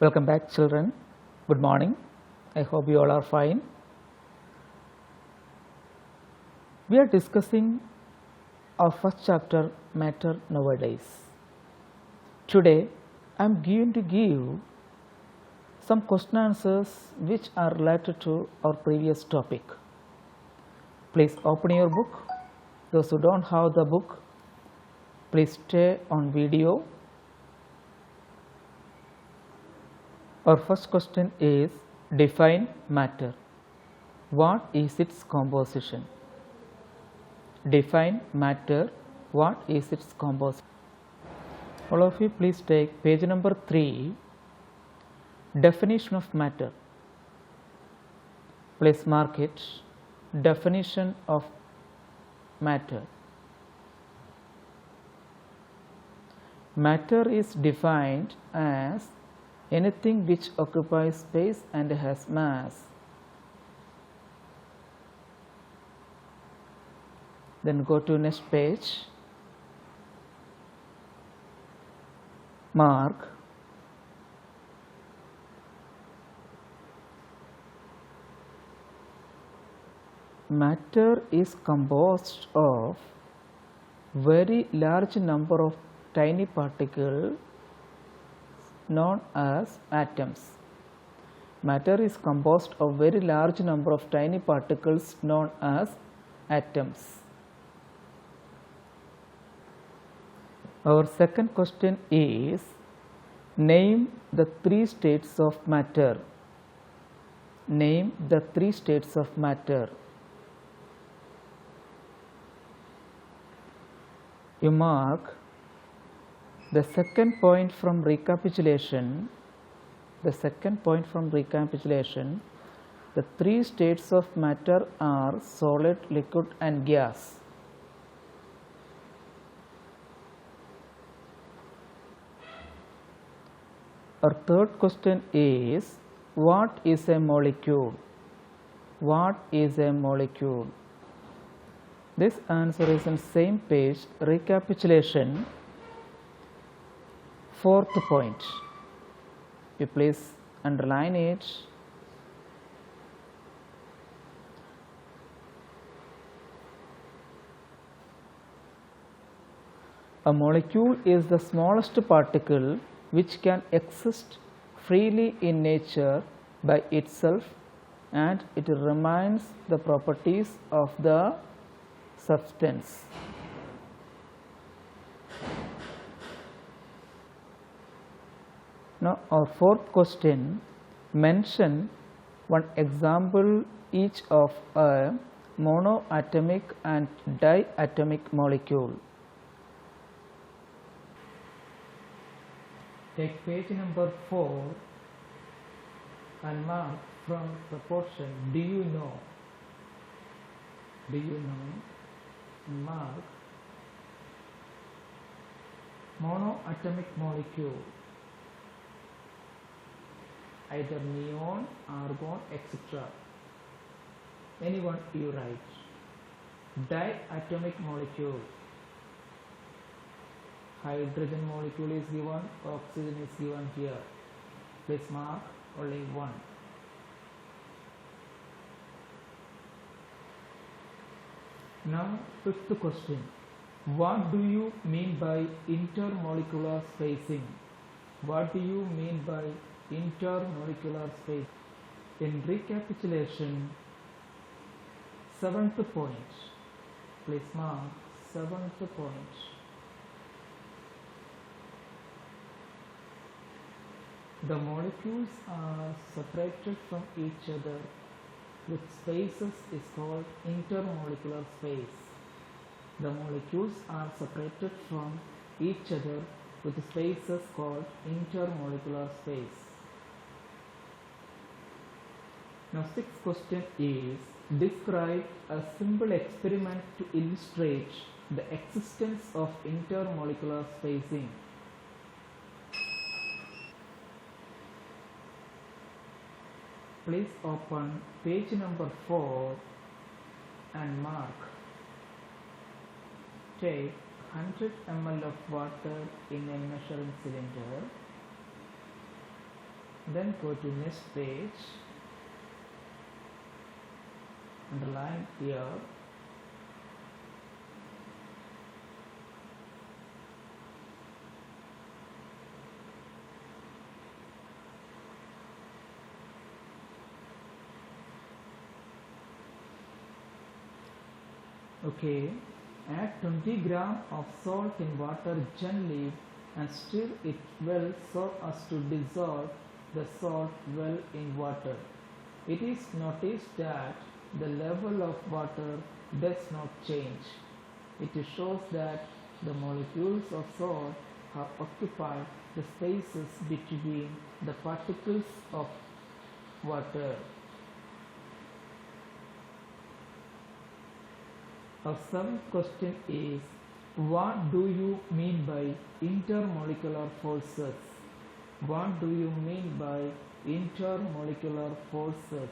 Welcome back, children. Good morning. I hope you all are fine. We are discussing our first chapter, Matter Nowadays. Today, I am going to give some question answers which are related to our previous topic. Please open your book. Those who don't have the book, please stay on video. Our first question is, define matter. What is its composition? Define matter. What is its composition? All of you please take page number 3, definition of matter. Please mark it, definition of matter. Matter is defined as anything which occupies space and has mass. Then go to next page, mark matter is composed of very large number of tiny particles known as atoms. Matter is composed of very large number of tiny particles known as atoms. Our second question is, name the 3 states of matter. Name the 3 states of matter. You mark the second point from recapitulation. The 3 states of matter are solid, liquid and gas. Our third question is, what is a molecule? What is a molecule? This answer is on same page, recapitulation. Fourth point, you please underline it. A molecule is the smallest particle which can exist freely in nature by itself, and it remains the properties of the substance. Now our fourth question, mention one example each of a monoatomic and diatomic molecule. Take page number 4 and mark from proportion. Do you know? Do you know? Mark monoatomic molecule. Either neon, argon, etc. Anyone you write. Diatomic molecule. Hydrogen molecule is given, oxygen is given here. Please mark only one. Now fifth question. What do you mean by intermolecular spacing? What do you mean by intermolecular space? In recapitulation, 7th point. Please mark 7th point. The molecules are separated from each other with spaces is called intermolecular space. The molecules are separated from each other with spaces called intermolecular space. Now 6th question is, describe a simple experiment to illustrate the existence of intermolecular spacing. Please open page number 4 and mark. Take 100 ml of water in a measuring cylinder. Then go to next page, underline here. Okay, add 20 gram of salt in water gently and stir it well so as to dissolve the salt well in water. It is noticed that the level of water does not change. It shows that the molecules of salt have occupied the spaces between the particles of water. Our seventh question is, what do you mean by intermolecular forces? What do you mean by intermolecular forces?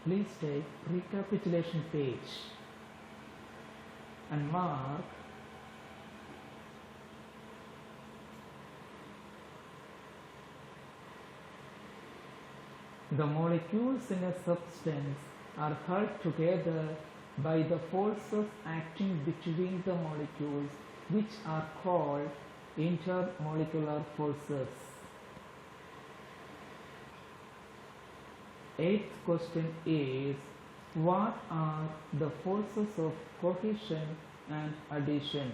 Please take recapitulation page and mark the molecules in a substance are held together by the forces acting between the molecules, which are called intermolecular forces. Eighth question is, what are the forces of cohesion and adhesion?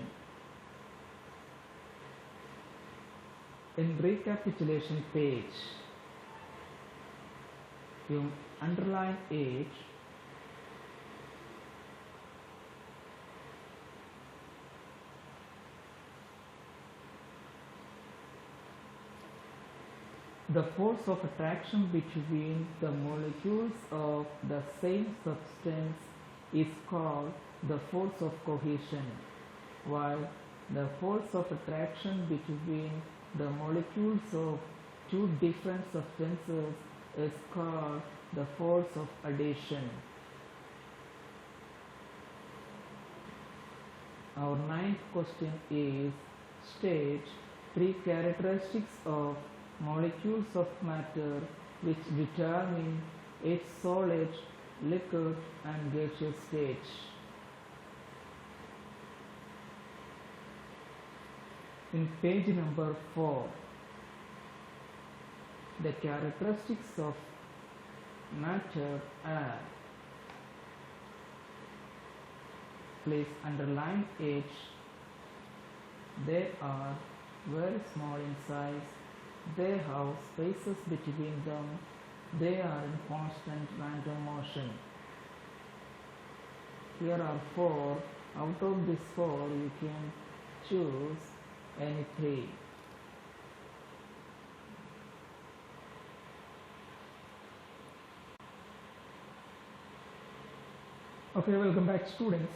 In recapitulation page, you underline it. The force of attraction between the molecules of the same substance is called the force of cohesion, while the force of attraction between the molecules of two different substances is called the force of adhesion. Our ninth question is, state three characteristics of molecules of matter which determine its solid, liquid and gaseous state. In page number 4, the characteristics of matter are, please underline it, they are very small in size, they have spaces between them, they are in constant random motion. Here are 4. Out of these 4 you can choose any 3. Okay, welcome back students.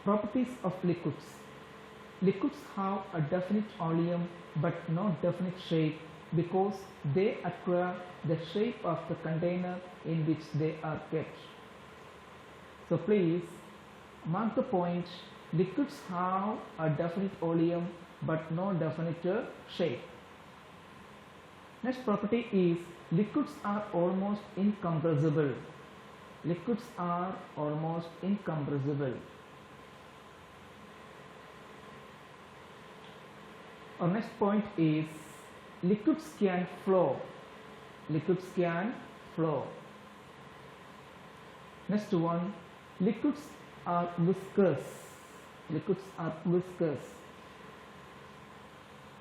Properties of liquids. Liquids have a definite volume but no definite shape because they acquire the shape of the container in which they are kept. So please mark the point, liquids have a definite volume but no definite shape. Next property is, liquids are almost incompressible. Liquids are almost incompressible. Our next point is, liquids can flow. Liquids can flow. Next one, liquids are viscous. Liquids are viscous.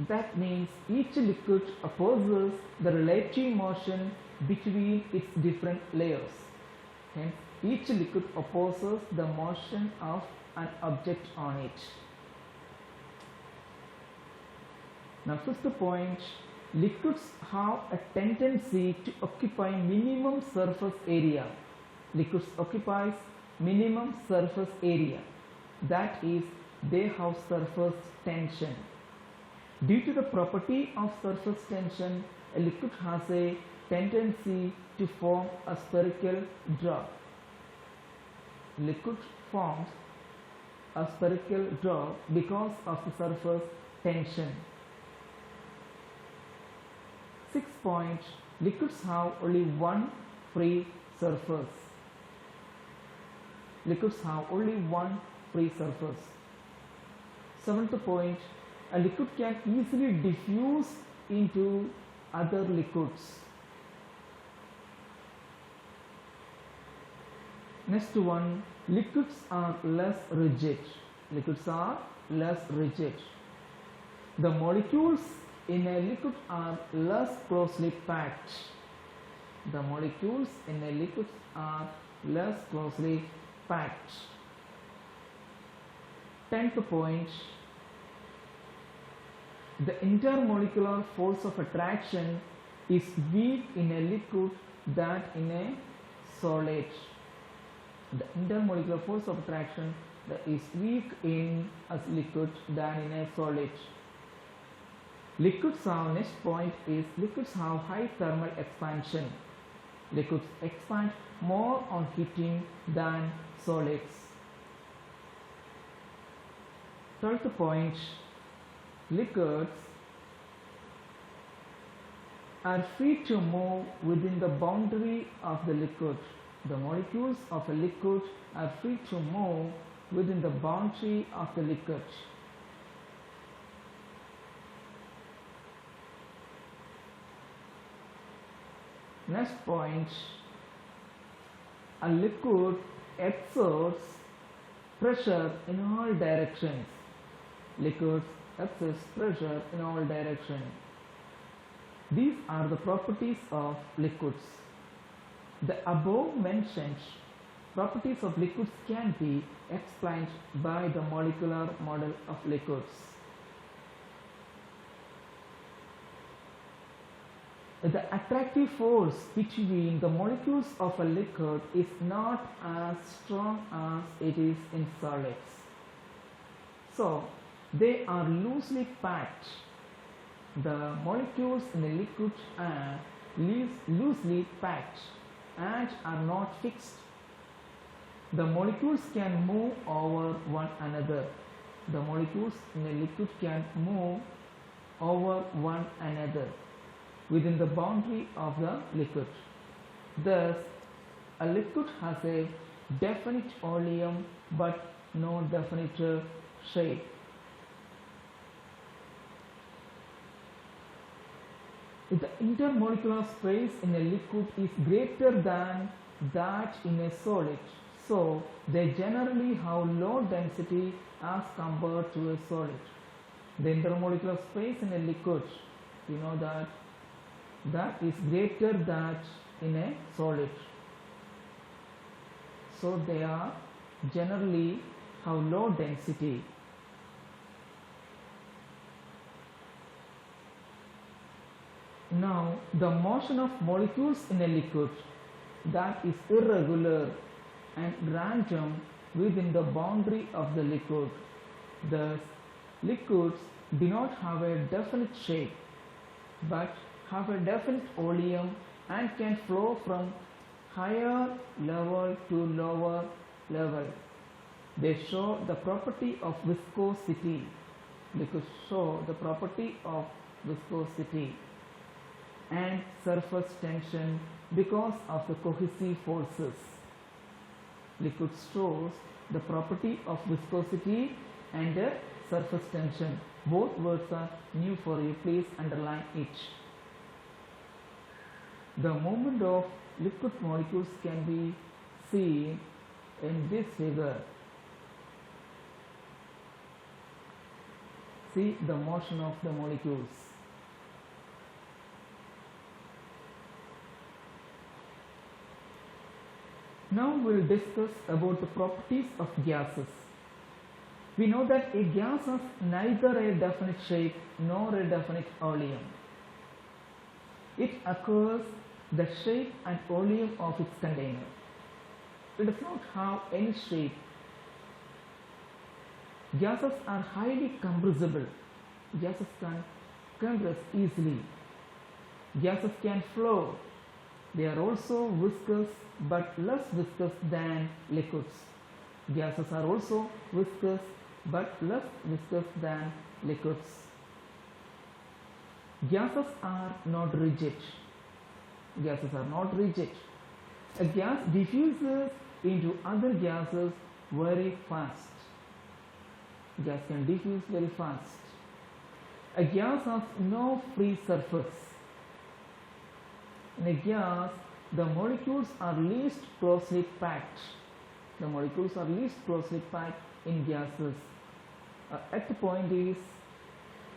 That means each liquid opposes the relative motion between its different layers. Hence, each liquid opposes the motion of an object on it. Now, fifth point, liquids have a tendency to occupy minimum surface area. Liquids occupies minimum surface area. That is, they have surface tension. Due to the property of surface tension, a liquid has a tendency to form a spherical drop. Liquid forms a spherical drop because of the surface tension. Sixth point, liquids have only one free surface. Liquids have only one free surface. Seventh point, a liquid can easily diffuse into other liquids. Next one, liquids are less rigid. Liquids are less rigid. The molecules in a liquid are less closely packed. The molecules in a liquid are less closely packed. 10th point, the intermolecular force of attraction is weak in a liquid than in a solid. The intermolecular force of attraction is weak in a liquid than in a solid. Liquids have, next point is liquids have high thermal expansion. Liquids expand more on heating than solids. 12th point, liquids are free to move within the boundary of the liquid. The molecules of a liquid are free to move within the boundary of the liquid. Next point, a liquid exerts pressure in all directions. Liquids exerts pressure in all directions. These are the properties of liquids. The above mentioned properties of liquids can be explained by the molecular model of liquids. The attractive force between the molecules of a liquid is not as strong as it is in solids. So, they are loosely packed. The molecules in a liquid are loosely packed and are not fixed. The molecules can move over one another. The molecules in a liquid can move over one another within the boundary of the liquid. Thus, a liquid has a definite volume but no definite shape. If the intermolecular space in a liquid is greater than that in a solid, so they generally have low density as compared to a solid. The intermolecular space in a liquid, you know that is greater than in a solid. So they are generally have low density. Now, the motion of molecules in a liquid that is irregular and random within the boundary of the liquid. Thus, liquids do not have a definite shape but have a definite volume and can flow from higher level to lower level. They show the property of viscosity. Liquids show the property of viscosity and surface tension because of the cohesive forces. Liquid shows the property of viscosity and surface tension. Both words are new for you. Please underline it. The movement of liquid molecules can be seen in this figure. See the motion of the molecules. Now we will discuss about the properties of gases. We know that a gas has neither a definite shape nor a definite volume. It acquires the shape and volume of its container. It does not have any shape. Gases are highly compressible. Gases can compress easily. Gases can flow. They are also viscous but less viscous than liquids. Gases are also viscous but less viscous than liquids. Gases are not rigid. Gases are not rigid. A gas diffuses into other gases very fast. Gas can diffuse very fast. A gas has no free surface. In a gas, the molecules are least closely packed. The molecules are least closely packed in gases. At the point is,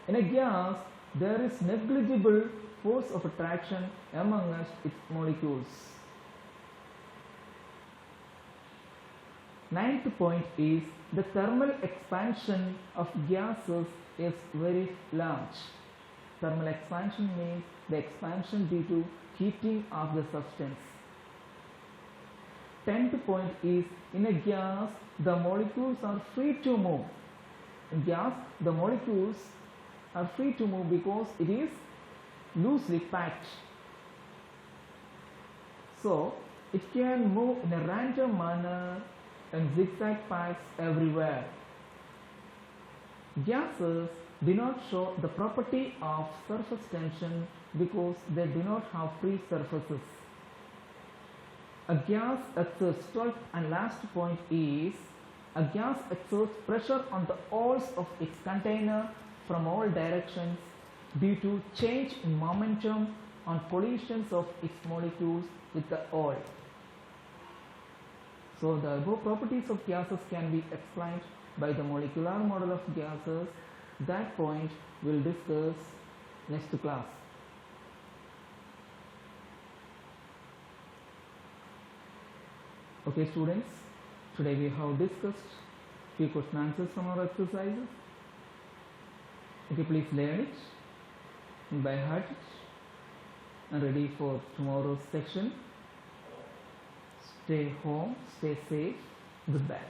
in a gas, there is negligible force of attraction among its molecules. Ninth point is, the thermal expansion of gases is very large. Thermal expansion means the expansion due to heating of the substance. 10th point is, in a gas, the molecules are free to move. In gas, the molecules are free to move because it is loosely packed. So, it can move in a random manner and zigzag paths everywhere. Gases do not show the property of surface tension because they do not have free surfaces. A gas exerts, 12th and last point is, a gas exerts pressure on the walls of its container from all directions due to change in momentum on collisions of its molecules with the wall. So the above properties of gases can be explained by the molecular model of gases. That point we will discuss next class. Okay students, today we have discussed few question answers from our exercises. Okay, please learn it by heart and ready for tomorrow's section. Stay home, stay safe, goodbye.